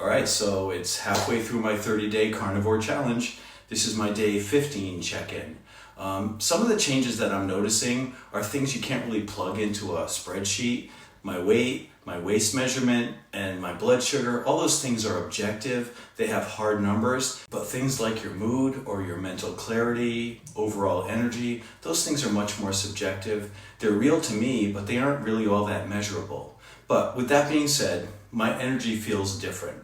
All right, so it's halfway through my 30-day carnivore challenge. This is my day 15 check-in. Some of the changes that I'm noticing are things you can't really plug into a spreadsheet. My weight, my waist measurement, and my blood sugar, all those things are objective. They have hard numbers, but things like your mood or your mental clarity, overall energy, those things are much more subjective. They're real to me, but they aren't really all that measurable. But with that being said, my energy feels different.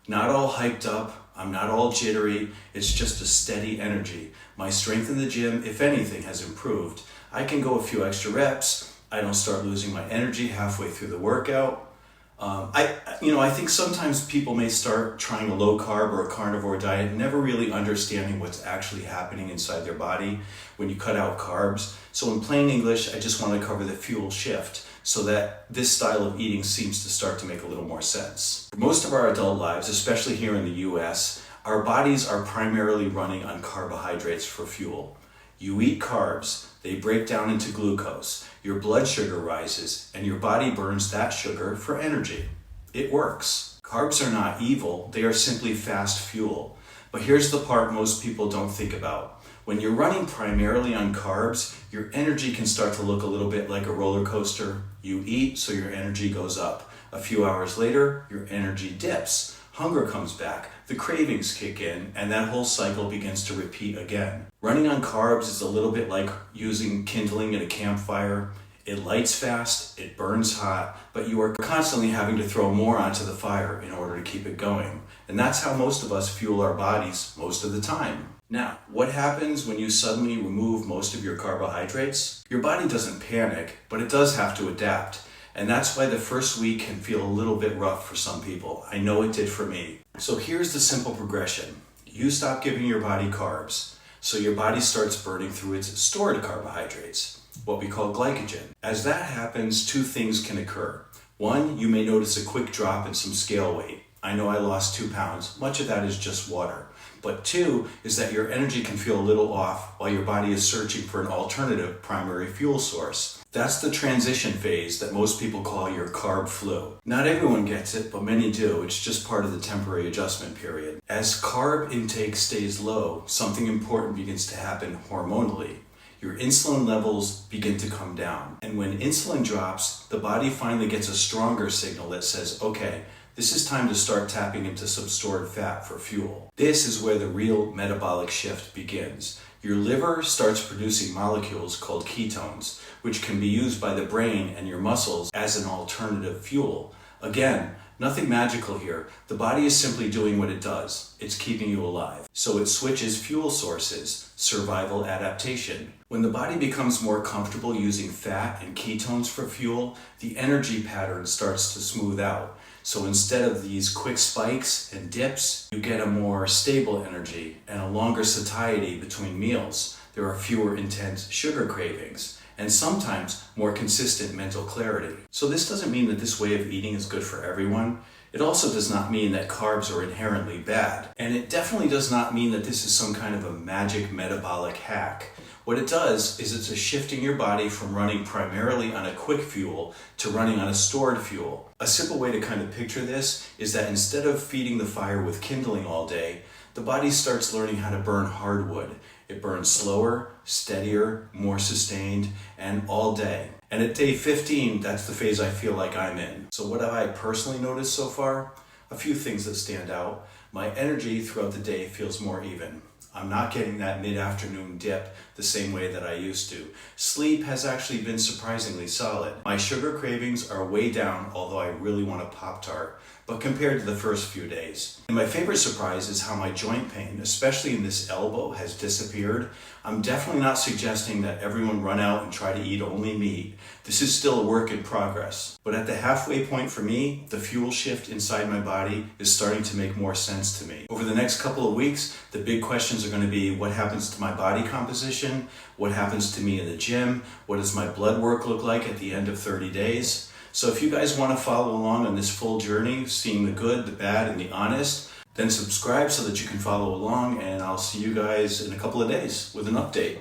Not all hyped up, I'm not all jittery, it's just a steady energy. My strength in the gym, if anything, has improved. I can go a few extra reps, I don't start losing my energy halfway through the workout. I think sometimes people may start trying a low carb or a carnivore diet, never really understanding what's actually happening inside their body when you cut out carbs. So in plain English, I just want to cover the fuel shift so that this style of eating seems to start to make a little more sense. For most of our adult lives, especially here in the US, our bodies are primarily running on carbohydrates for fuel. You eat carbs, they break down into glucose, your blood sugar rises, and your body burns that sugar for energy. It works. Carbs are not evil, they are simply fast fuel. But here's the part most people don't think about. When you're running primarily on carbs, your energy can start to look a little bit like a roller coaster. You eat, so your energy goes up. A few hours later, your energy dips. Hunger comes back, the cravings kick in, and that whole cycle begins to repeat again. Running on carbs is a little bit like using kindling in a campfire. It lights fast, it burns hot, but you are constantly having to throw more onto the fire in order to keep it going. And that's how most of us fuel our bodies most of the time. Now, what happens when you suddenly remove most of your carbohydrates? Your body doesn't panic, but it does have to adapt. And that's why the first week can feel a little bit rough for some people. I know it did for me. So here's the simple progression. You stop giving your body carbs, so your body starts burning through its stored carbohydrates, what we call glycogen. As that happens, two things can occur. One, you may notice a quick drop in some scale weight. I know I lost 2 pounds. Much of that is just water. But two is that your energy can feel a little off while your body is searching for an alternative primary fuel source. That's the transition phase that most people call your carb flu. Not everyone gets it, but many do. It's just part of the temporary adjustment period. As carb intake stays low, something important begins to happen hormonally. Your insulin levels begin to come down. And when insulin drops, the body finally gets a stronger signal that says, okay, this is time to start tapping into some stored fat for fuel. This is where the real metabolic shift begins. Your liver starts producing molecules called ketones, which can be used by the brain and your muscles as an alternative fuel. Again, nothing magical here. The body is simply doing what it does. It's keeping you alive. So it switches fuel sources, survival adaptation. When the body becomes more comfortable using fat and ketones for fuel, the energy pattern starts to smooth out. So instead of these quick spikes and dips, you get a more stable energy and a longer satiety between meals. There are fewer intense sugar cravings and sometimes more consistent mental clarity. So this doesn't mean that this way of eating is good for everyone. It also does not mean that carbs are inherently bad. And it definitely does not mean that this is some kind of a magic metabolic hack. What it does is it's a shifting your body from running primarily on a quick fuel to running on a stored fuel. A simple way to kind of picture this is that instead of feeding the fire with kindling all day, the body starts learning how to burn hardwood. It burns slower, steadier, more sustained, and all day. And at day 15, that's the phase I feel like I'm in. So what have I personally noticed so far? A few things that stand out. My energy throughout the day feels more even. I'm not getting that mid-afternoon dip the same way that I used to. Sleep has actually been surprisingly solid. My sugar cravings are way down, although I really want a Pop-Tart, but compared to the first few days. And my favorite surprise is how my joint pain, especially in this elbow, has disappeared. I'm definitely not suggesting that everyone run out and try to eat only meat. This is still a work in progress. But at the halfway point for me, the fuel shift inside my body is starting to make more sense to me. Over the next couple of weeks, the big questions are going to be what happens to my body composition, what happens to me in the gym, what does my blood work look like at the end of 30 days. So if you guys want to follow along on this full journey, seeing the good, the bad, and the honest, then subscribe so that you can follow along, and I'll see you guys in a couple of days with an update.